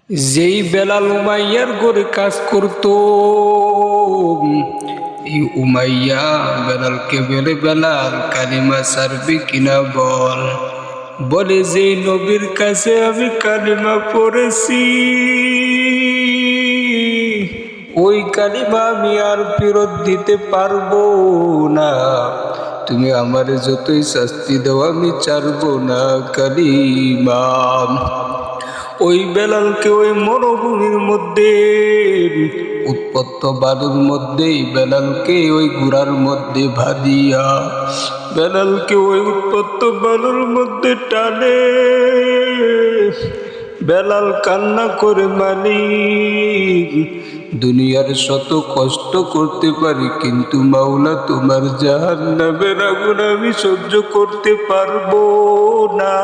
যেই বেলাল উমাইয়ার ঘরে কাজ করত, এই উমাইয়া বেলালকে বলে, বেলাল কালিমা ছাড়বি কিনা বল। বলে, যেই নবীর কাছে আমি কালিমা পড়েছি ওই কালিমা আমি আর ফেরত দিতে পারবো না। তুমি আমারে যতই শাস্তি দাও আমি ছাড়বো না কালিমা। ওই বেলালকে ওই মরুভূমির মধ্যে উৎপত্ত বালুর মধ্যে বেলালকে ওই গুড়ার মধ্যে ভাদিয়া বেলালকে ওই উৎপত্ত বালুর মধ্যে টানে। বেলাল কান্না করে, মালিক দুনিয়ার শত কষ্ট করতে পারি, কিন্তু মাওলা তোমার জাহান্নামের আগুন আমি সহ্য করতে পারবো না।